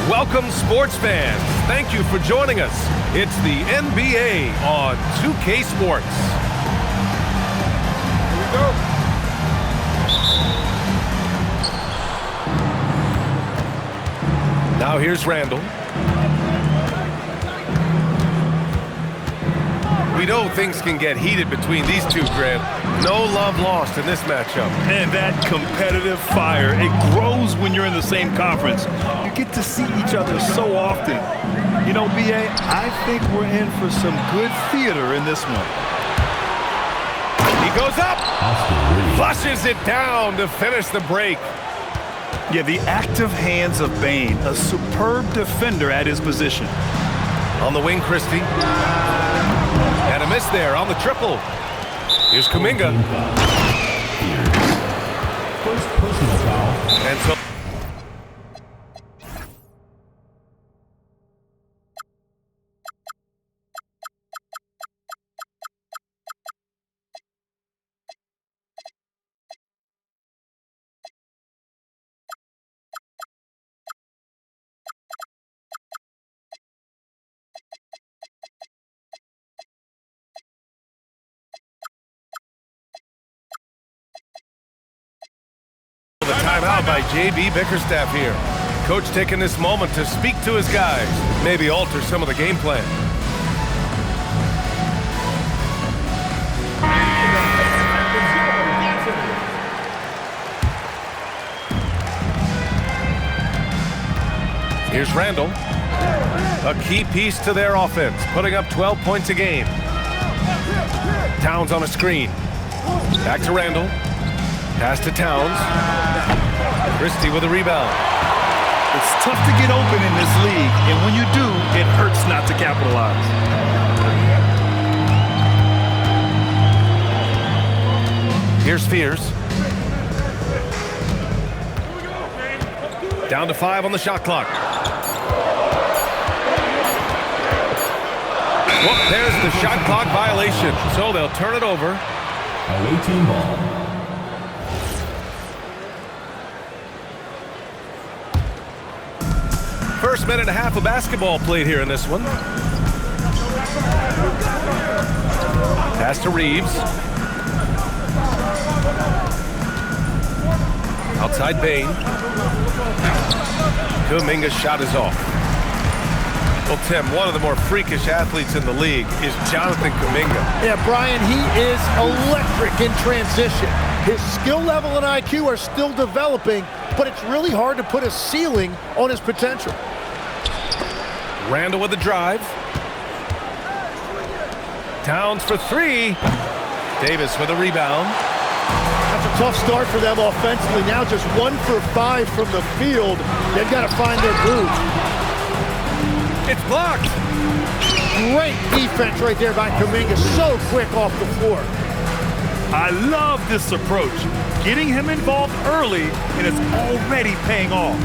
Welcome, sports fans. Thank you for joining us. It's the NBA on 2K Sports. Here we go. Now here's Randall. We know things can get heated between these two, Grant. No love lost in this matchup. And that competitive fire, it grows when you're in the same conference. You get to see each other so often. You know, B.A., I think we're in for some good theater in this one. He goes up, flushes it down to finish the break. Yeah, the active hands of Bane, a superb defender at his position. On the wing, Christie. And a miss there on the triple. Here's Kuminga. First personal foul. And so the timeout by J.B. Bickerstaff here. Coach taking this moment to speak to his guys, maybe alter some of the game plan. Here's Randall, a key piece to their offense, putting up 12 points a game. Towns on a screen. Back to Randall. Pass to Towns. Christie with a rebound. It's tough to get open in this league, and when you do, it hurts not to capitalize. Here's Fears. Down to 5 on the shot clock. Well, there's the shot clock violation, so they'll turn it over. Away team ball. First minute and a half of basketball played here in this one. Pass to Reeves. Outside Bane. Kuminga's shot is off. Well, Tim, one of the more freakish athletes in the league is Jonathan Kuminga. Yeah, Brian, he is electric in transition. His skill level and IQ are still developing, but it's really hard to put a ceiling on his potential. Randall with the drive. Towns for 3. Davis with a rebound. That's a tough start for them offensively. Now just 1 for 5 from the field. They've got to find their groove. It's blocked. Great defense right there by Kuminga. So quick off the floor. I love this approach. Getting him involved early, and it's already paying off.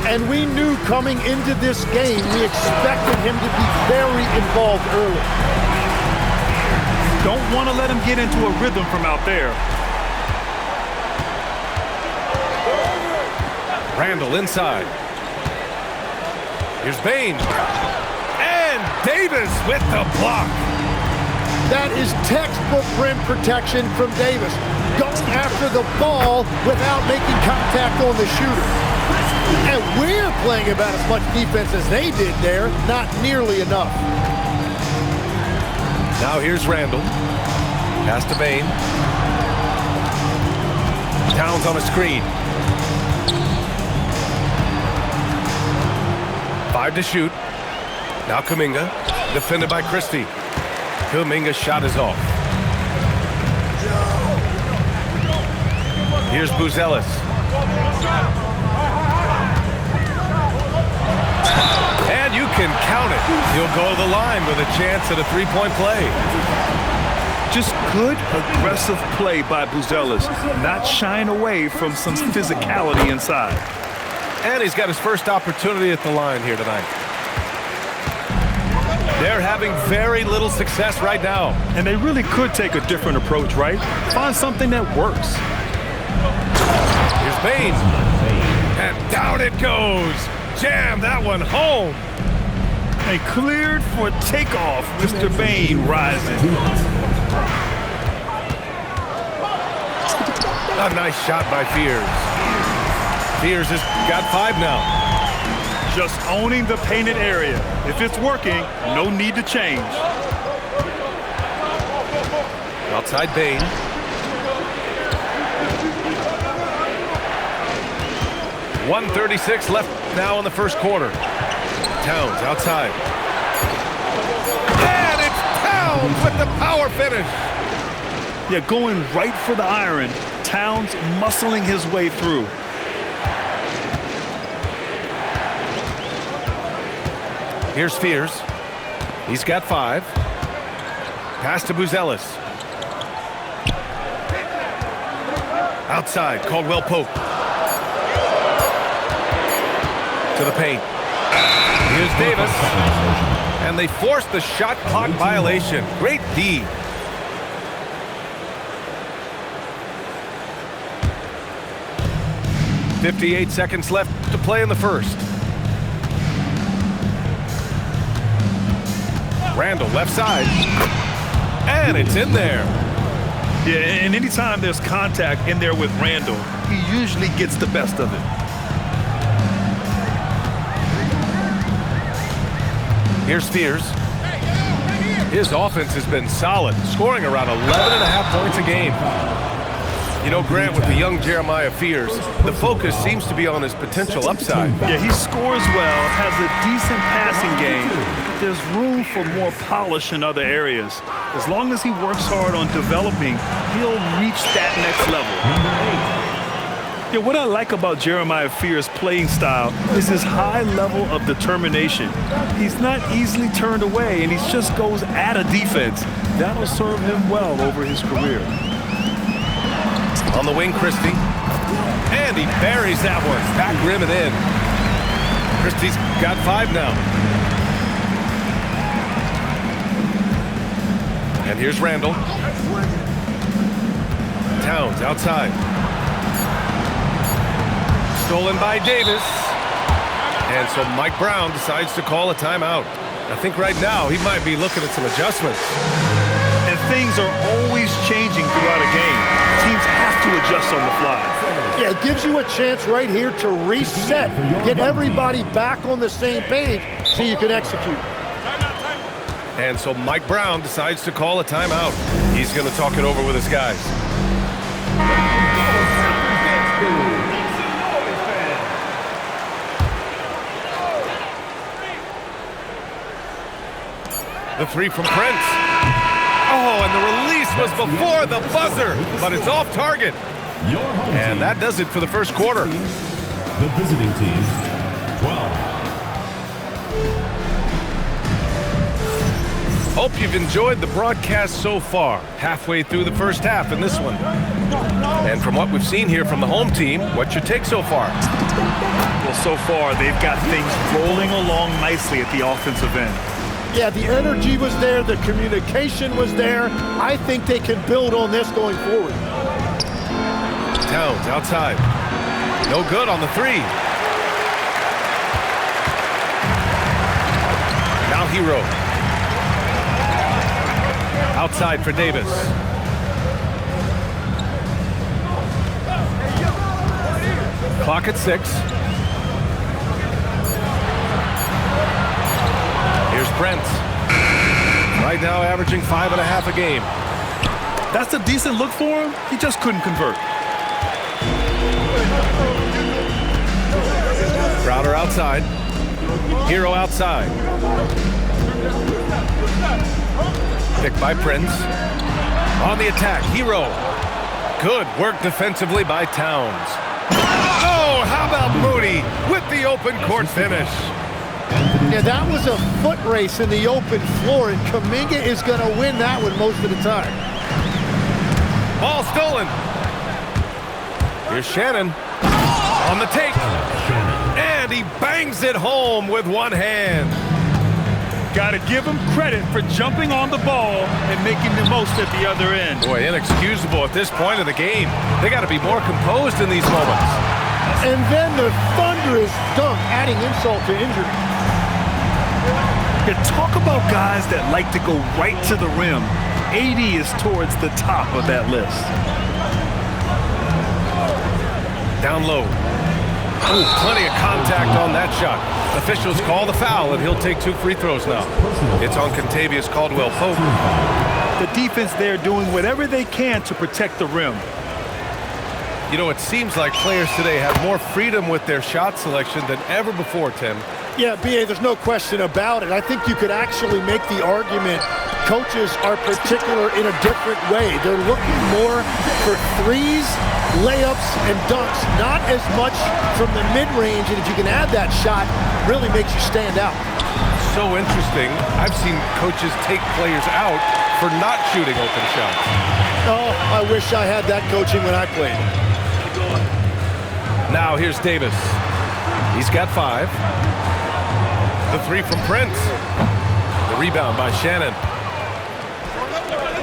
And we knew coming into this game, we expected him to be very involved early. Don't want to let him get into a rhythm from out there. Randall inside. Here's Bane. And Davis with the block. That is textbook rim protection from Davis. Going after the ball without making contact on the shooter. And we're playing about as much defense as they did there. Not nearly enough. Now here's Randall. Pass to Bane. Towns on a screen. 5 to shoot. Now Kuminga, defended by Christie. Kuminga's shot is off. Here's Buzelis. And you can count it. He'll go to the line with a chance at a three-point play. Just good, aggressive play by Buzelis, not shying away from some physicality inside. And he's got his first opportunity at the line here tonight. They're having very little success right now. And they really could take a different approach, right? Find something that works. Here's Bane. And down it goes. jammed that one home. And cleared for takeoff. Mr. Bain rising. A nice shot by Fears. Fears has got 5 now. Just owning the painted area. If it's working, no need to change. Outside Bain. .136 left now in the first quarter. Towns outside. And it's Towns with the power finish. Yeah, going right for the iron. Towns muscling his way through. Here's Fears. He's got 5. Pass to Buzelis. Outside, Caldwell Pope. To the paint. Here's Davis. And they forced the shot clock violation. Great D. .58 seconds left to play in the first. Randall left side. And it's in there. Yeah, and anytime there's contact in there with Randall, he usually gets the best of it. Here's Fears. His offense has been solid, scoring around 11.5 points a game. You know, Grant, with the young Jeremiah Fears, the focus seems to be on his potential upside. Yeah, he scores well, has a decent passing game. There's room for more polish in other areas. As long as he works hard on developing, he'll reach that next level. Yeah, what I like about Jeremiah Fears' playing style is his high level of determination. He's not easily turned away, and he just goes at a defense. That'll serve him well over his career. On the wing, Christie. And he buries that one. Back rim and in. Christie's got 5 now. And here's Randall. Towns outside. Stolen by Davis. And so Mike Brown decides to call a timeout. I think right now he might be looking at some adjustments. And things are always changing throughout a game. Teams have to adjust on the fly. Yeah, it gives you a chance right here to reset, get everybody back on the same page so you can execute. And so Mike Brown decides to call a timeout. He's going to talk it over with his guys. The 3 from Prince. Oh, and the release was before the buzzer, but it's off target. And that does it for the first quarter. The visiting team, 12. Hope you've enjoyed the broadcast so far. Halfway through the first half in this one. And from what we've seen here from the home team, what's your take so far? Well, so far, they've got things rolling along nicely at the offensive end. Yeah, the energy was there, the communication was there. I think they can build on this going forward. Towns outside. No good on the 3. Now Hero. Outside for Davis. Clock at 6. Here's Brent. Right now averaging 5.5 a game. That's a decent look for him. He just couldn't convert. Crowder outside. Hero outside. Picked by Prince. On the attack, Hero. Good work defensively by Towns. Oh, how about Moody with the open court finish? Yeah, that was a foot race in the open floor, and Kuminga is going to win that one most of the time. Ball stolen. Here's Shannon on the take. And he bangs it home with one hand. Got to give him credit for jumping on the ball and making the most at the other end. Boy, inexcusable at this point of the game. They got to be more composed in these moments. And then the thunderous dunk, adding insult to injury. Yeah, talk about guys that like to go right to the rim. AD is towards the top of that list. Down low. Ooh, plenty of contact on that shot. Officials call the foul, and he'll take 2 free throws now. It's on Contavious Caldwell-Pope. The defense there doing whatever they can to protect the rim. You know, it seems like players today have more freedom with their shot selection than ever before, Tim. Yeah, B.A., there's no question about it. I think you could actually make the argument coaches are particular in a different way. They're looking more for threes, layups, and dunks, not as much from the mid-range, and if you can add that shot, really makes you stand out. So interesting. I've seen coaches take players out for not shooting open shots. Oh, I wish I had that coaching when I played. Now here's Davis. He's got 5. The 3 from Prince. The rebound by Shannon.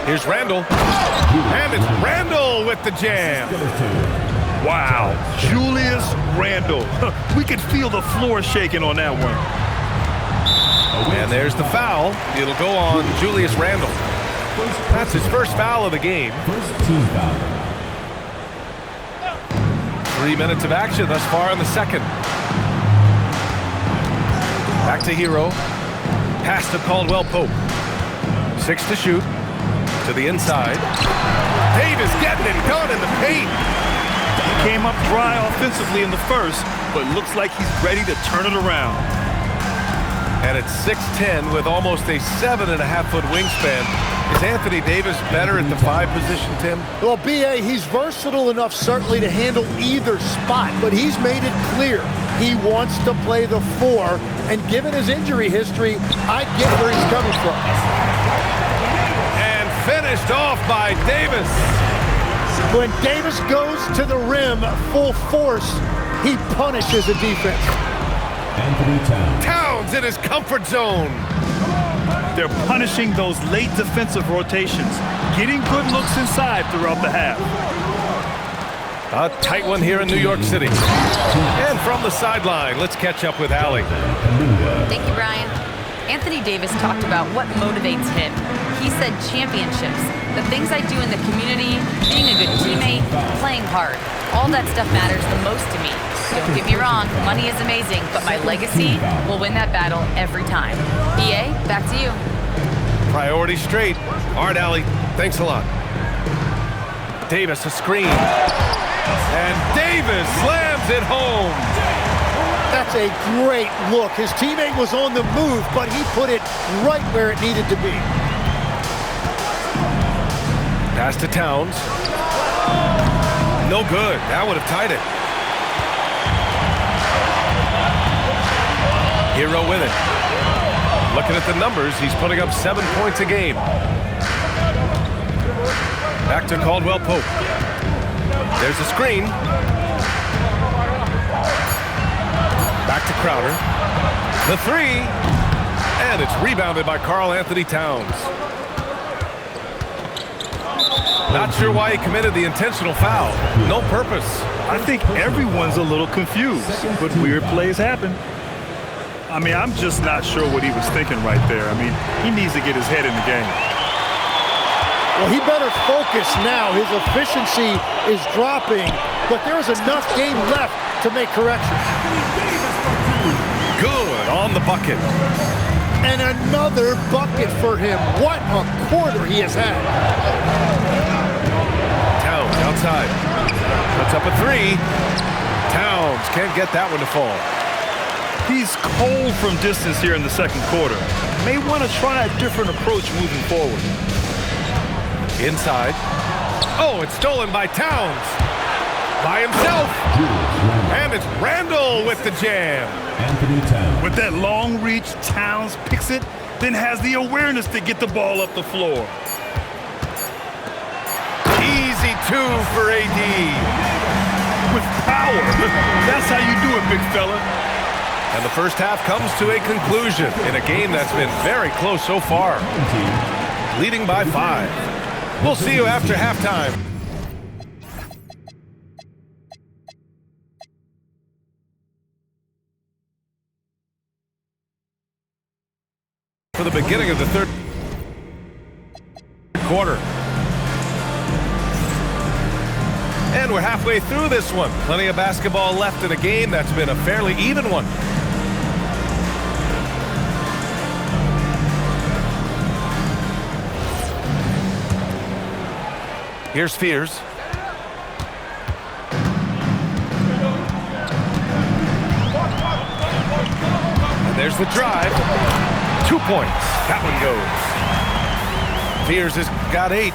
Here's Randall. And it's Randall with the jam. Wow, Julius Randle. We could feel the floor shaking on that one. And there's the foul. It'll go on Julius Randle. That's his first foul of the game. 3 minutes of action thus far in the second. Back to Hero. Pass to Caldwell-Pope. 6 to shoot. To the inside. Davis getting it done in the paint. He came up dry offensively in the first, but looks like he's ready to turn it around. And it's 6'10" with almost a 7.5-foot wingspan. Is Anthony Davis better at the 5 position, Tim? Well, B.A., he's versatile enough certainly to handle either spot, but he's made it clear he wants to play the 4, and given his injury history, I get where he's coming from. And finished off by Davis. When Davis goes to the rim full force, he punishes a defense. Anthony Towns. Towns in his comfort zone. They're punishing those late defensive rotations, getting good looks inside throughout the half. A tight one here in New York City. And from the sideline, let's catch up with Allie. Thank you, Brian. Anthony Davis talked about what motivates him. He said championships, the things I do in the community, being a good teammate, playing hard. All that stuff matters the most to me. Don't get me wrong, money is amazing, but my legacy will win that battle every time. BA, back to you. Priority straight. All right, Allie, thanks a lot. Davis, a screen. And Davis slams it home. That's a great look. His teammate was on the move, but he put it right where it needed to be. Pass to Towns. No good. That would have tied it. Hero with it. Looking at the numbers, he's putting up 7 points a game. Back to Caldwell-Pope. There's a screen. Back to Crowder. The 3. And it's rebounded by Karl Anthony Towns. Not sure why he committed the intentional foul. No purpose. I think everyone's a little confused, but weird plays happen. I mean, I'm just not sure what he was thinking right there. I mean, he needs to get his head in the game. Well, he better focus now. His efficiency is dropping, but there's enough game left to make corrections. Good on the bucket. And another bucket for him. What a quarter he has had. Towns outside. Puts up a 3. Towns can't get that one to fall. He's cold from distance here in the second quarter. May want to try a different approach moving forward. Inside. Oh, it's stolen by Towns. By himself. And it's Randall with the jam. Anthony Towns. With that long reach, Towns picks it, then has the awareness to get the ball up the floor. Easy 2 for AD. With power. That's how you do it, big fella. And the first half comes to a conclusion in a game that's been very close so far. Leading by 5. We'll see you after halftime. for the beginning of the third quarter. And we're halfway through this one. Plenty of basketball left in a game that's been a fairly even one. Here's Fears. And there's the drive. 2 points. That one goes. Fears has got 8.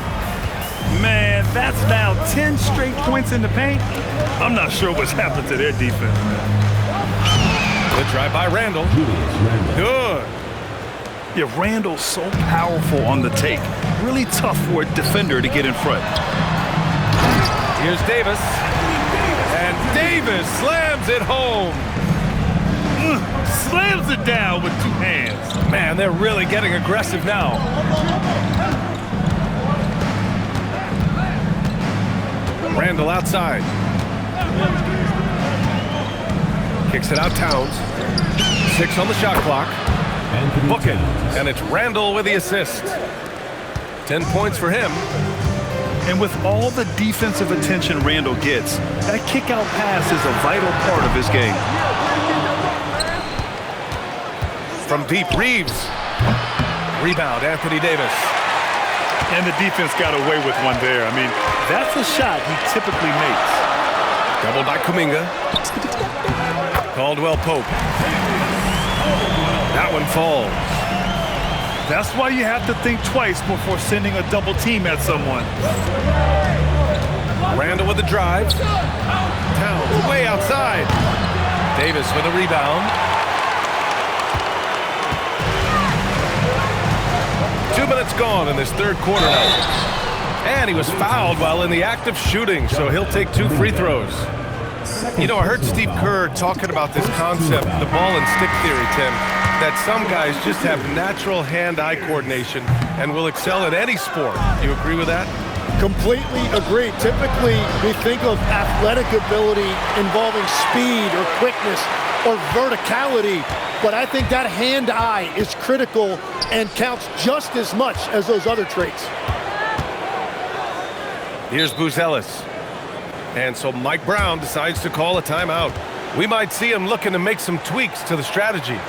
Man, that's now 10 straight points in the paint. I'm not sure what's happened to their defense, man. Good drive by Randall. Good. Yeah, Randall's so powerful on the take. Really tough for a defender to get in front. Here's Davis. And Davis slams it home. Slams it down with 2 hands. Man, they're really getting aggressive now. Randall outside. Kicks it out Towns. 6 on the shot clock. Book it. And it's Randall with the assist. 10 points for him. And with all the defensive attention Randall gets, that kick-out pass is a vital part of his game. From deep, Reeves. Rebound, Anthony Davis. And the defense got away with one there. I mean, that's a shot he typically makes. Doubled by Kuminga. Caldwell Pope. That one falls. That's why you have to think twice before sending a double team at someone. Randall with the drive. Towns way outside. Davis with a rebound. 2 minutes gone in this third quarter now. And he was fouled while in the act of shooting, so he'll take 2 free throws. You know, I heard Steve Kerr talking about this concept, the ball and stick theory, Tim, that some guys just have natural hand-eye coordination and will excel at any sport. Do you agree with that? Completely agree. Typically, we think of athletic ability involving speed or quickness or verticality, but I think that hand-eye is critical and counts just as much as those other traits. Here's Buzelis. And so Mike Brown decides to call a timeout. We might see him looking to make some tweaks to the strategy.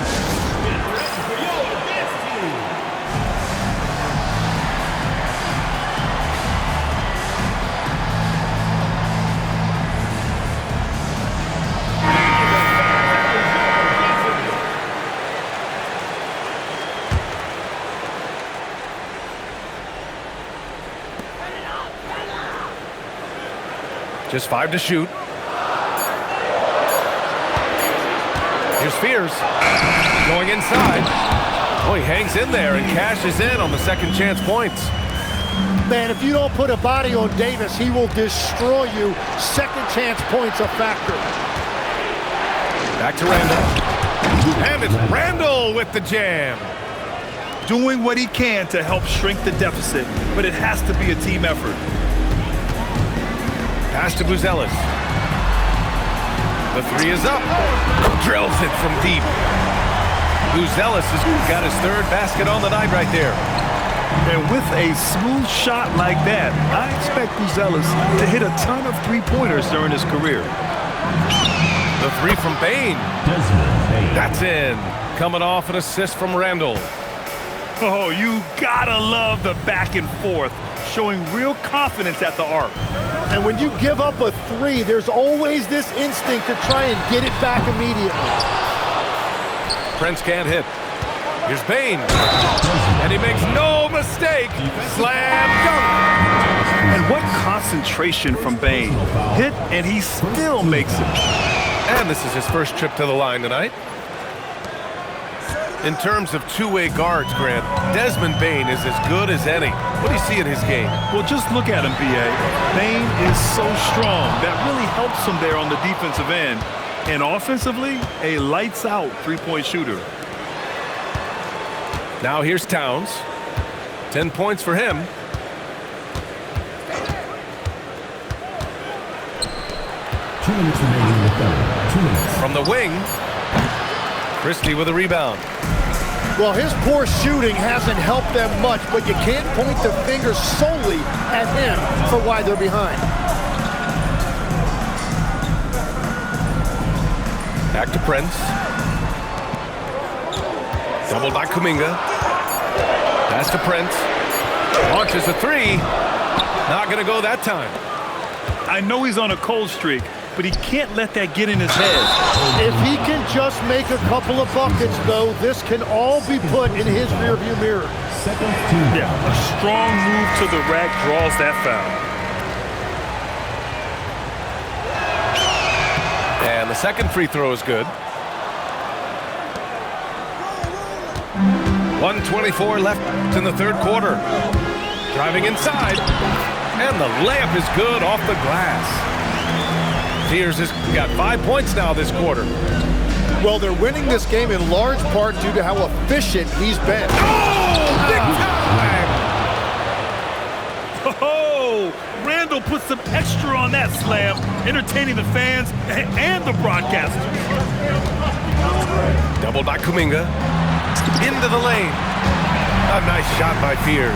Just 5 to shoot. Here's Fears. Going inside. Oh, he hangs in there and cashes in on the second chance points. Man, if you don't put a body on Davis, he will destroy you. Second chance points a factor. Back to Randall. And it's Randall with the jam. Doing what he can to help shrink the deficit, but it has to be a team effort. Pass to Buzelis. The 3 is up. Drills it from deep. Buzelis has got his 3rd basket on the night right there. And with a smooth shot like that, I expect Buzelis to hit a ton of 3-pointers during his career. The 3 from Bain. That's in. Coming off an assist from Randall. Oh, you gotta love the back and forth, showing real confidence at the arc. And when you give up a 3, there's always this instinct to try and get it back immediately. Prince can't hit. Here's Bain. And he makes no mistake. Slam dunk. And what concentration from Bain. Hit, and he still makes it. And this is his first trip to the line tonight. In terms of two-way guards, Grant, Desmond Bain is as good as any. What do you see in his game? Well, just look at him, B.A. Bain is so strong. That really helps him there on the defensive end. And offensively, a lights-out 3-point shooter. Now here's Towns. 10 points for him. Remaining in the third. 2 minutes. From the wing, Christie with a rebound. Well, his poor shooting hasn't helped them much, but you can't point the finger solely at him for why they're behind. Back to Prince. Doubled by Kuminga. Pass to Prince. Launches a three. Not going to go that time. I know he's on a cold streak, but he can't let that get in his head. If he can just make a couple of buckets, though, this can all be put in his rearview mirror. Yeah, a strong move to the rack draws that foul. And the second free throw is good. 1:24 left in the third quarter. Driving inside. And the layup is good off the glass. Fears has got 5 points now this quarter. Well, they're winning this game in large part due to how efficient he's been. Oh, big time! Oh, Randall put some extra on that slam, entertaining the fans and the broadcasters. Doubled by Kuminga. Into the lane. A nice shot by Fears.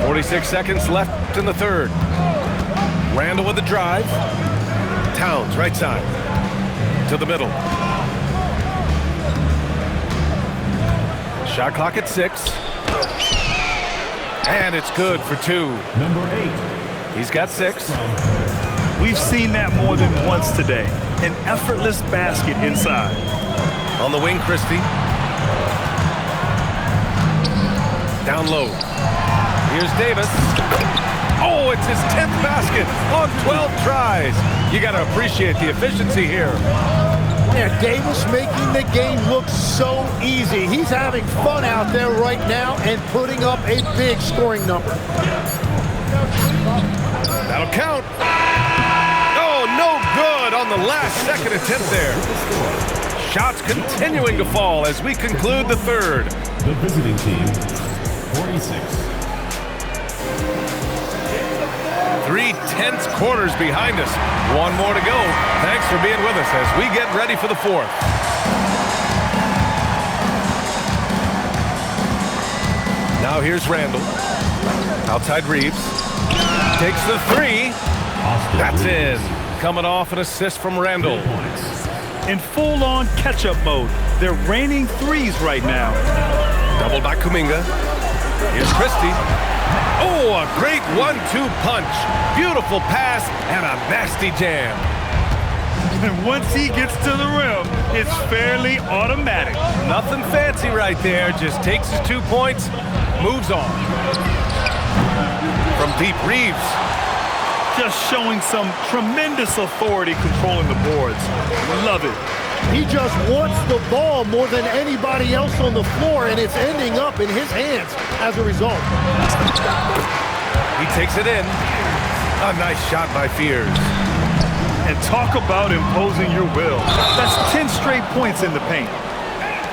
.46 seconds left in the third. Randall with the drive. Towns right side. To the middle. Shot clock at 6. And it's good for 2. Number 8. He's got 6. We've seen that more than once today. An effortless basket inside. On the wing, Christie. Down low. Here's Davis. Oh, it's his 10th basket on 12 tries. You got to appreciate the efficiency here. Yeah, Davis making the game look so easy. He's having fun out there right now and putting up a big scoring number. That'll count. Oh, no good on the last second attempt there. Shots continuing to fall as we conclude the third. The visiting team, 46. 3 tense quarters behind us. One more to go. Thanks for being with us as we get ready for the fourth. Now here's Randall. Outside Reeves. Takes the 3. That's in. Coming off an assist from Randall. In full-on catch-up mode, they're raining threes right now. Doubled by Kuminga. Here's Christie. Oh, a great 1-2 punch. Beautiful pass and a nasty jam. And once he gets to the rim, it's fairly automatic. Nothing fancy right there. Just takes his 2 points, moves on. From deep, Reeves. Just showing some tremendous authority controlling the boards. Love it. He just wants the ball more than anybody else on the floor, and it's ending up in his hands as a result. He takes it in. A nice shot by Fears. And talk about imposing your will. That's 10 straight points in the paint.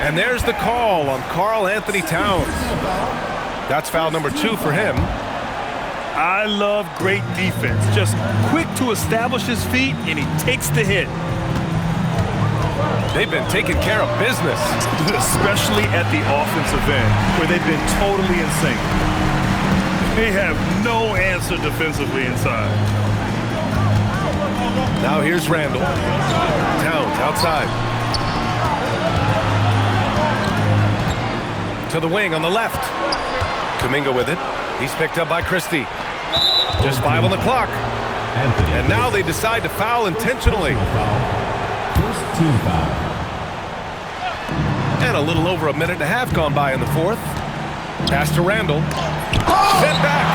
And there's the call on Karl Anthony Towns. That's foul number 2 for him. I love great defense. Just quick to establish his feet, and he takes the hit. They've been taking care of business. Especially at the offensive end, where they've been totally in sync. They have no answer defensively inside. Now here's Randall. Towns outside. To the wing on the left. Kuminga with it. He's picked up by Christie. Just 5 on the clock. And now they decide to foul intentionally. First team foul. And a little over a minute and a half gone by in the fourth. Pass to Randall. Sent back.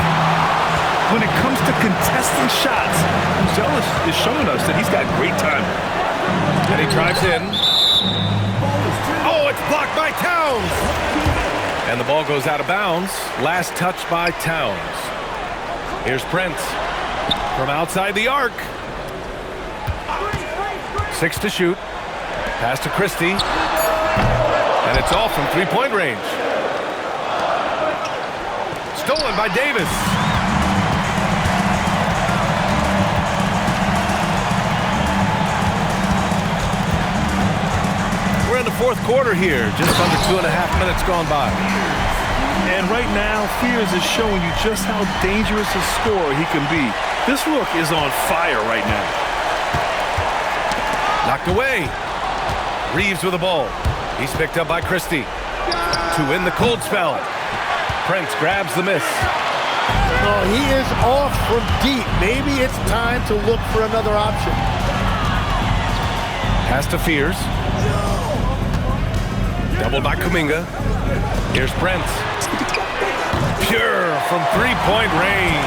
When it comes to contesting shots, Zealous is showing us that he's got great time. And he drives in. Oh, it's blocked by Towns. And the ball goes out of bounds. Last touch by Towns. Here's Prince from outside the arc. 6 to shoot. Pass to Christie. And it's all from three-point range. Stolen by Davis. fourth quarter here. Just under 2.5 minutes gone by. And right now, Fears is showing you just how dangerous a scorer he can be. This rook is on fire right now. Knocked away. Reeves with the ball. He's picked up by Christie. To win the cold spell. Prince grabs the miss. Oh, he is off from deep. Maybe it's time to look for another option. Pass to Fears. Doubled by Kuminga. Here's Brent. Pure from three-point range.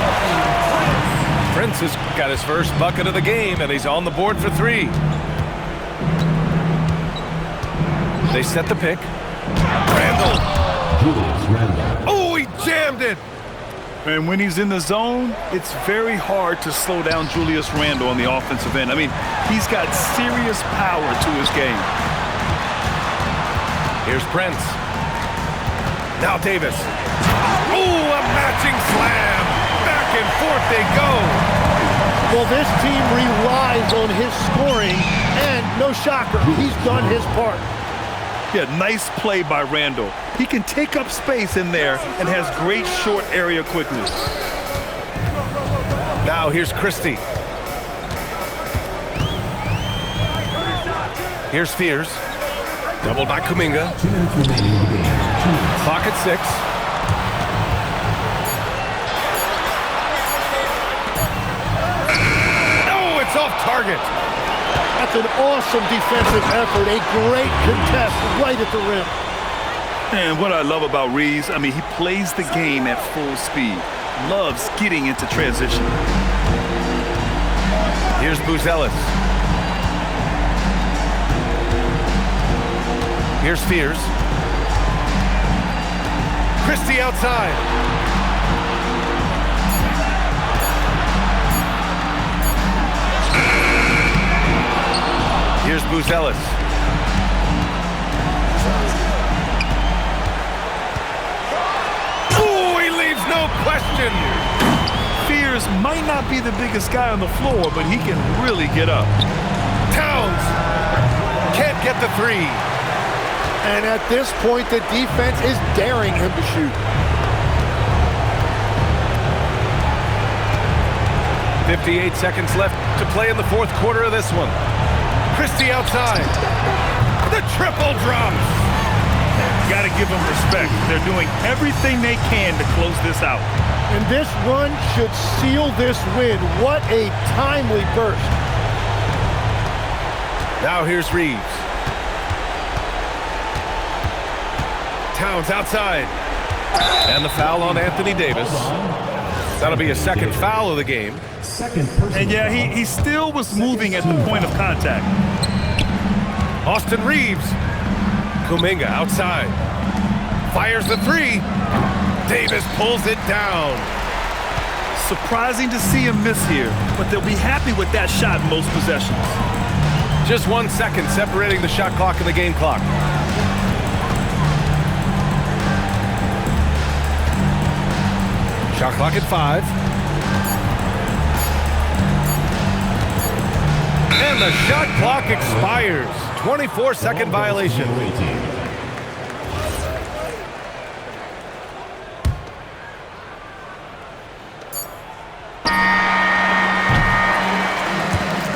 Prince has got his first bucket of the game, and he's on the board for three. They set the pick. Randle. Oh, he jammed it. And when he's in the zone, it's very hard to slow down Julius Randle on the offensive end. I mean, he's got serious power to his game. Here's Prince. Now Davis. Oh, a matching slam. Back and forth they go. Well, this team relies on his scoring, and no shocker, he's done his part. Yeah, nice play by Randle. He can take up space in there and has great short area quickness. Now here's Christie. Here's Fears. Doubled by Kuminga. 2 minutes remaining in the game. Clock at 6. No, it's off target. That's an awesome defensive effort. A great contest right at the rim. And what I love about Reeves, I mean, he plays the game at full speed. Loves getting into transition. Here's Buzelis. Here's Fears. Christie outside. Here's Buzelis. Oh, he leaves no question. Fears might not be the biggest guy on the floor, but he can really get up. Towns can't get the three. And at this point, the defense is daring him to shoot. 58 seconds left to play in the fourth quarter of this one. Christie outside. The triple drops. Got to give them respect. They're doing everything they can to close this out. And this run should seal this win. What a timely burst. Now here's Reeves. Towns outside. And the foul on Anthony Davis. That'll be a second foul of the game. And yeah, he still was moving at the point of contact. Austin Reeves. Kuminga outside. Fires the three. Davis pulls it down. Surprising to see him miss here, but they'll be happy with that shot in most possessions. Just 1 second separating the shot clock and the game clock. Shot clock at 5. And the shot clock expires. 24-second violation.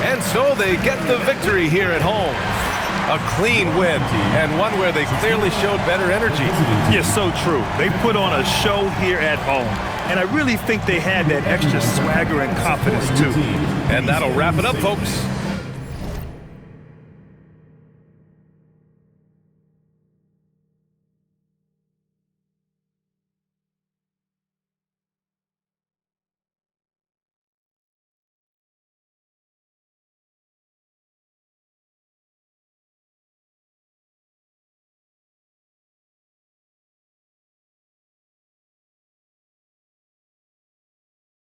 And so they get the victory here at home. A clean win, and one where they clearly showed better energy. Yes, so true. They put on a show here at home, and I really think they had that extra swagger and confidence, too. And that'll wrap it up, folks.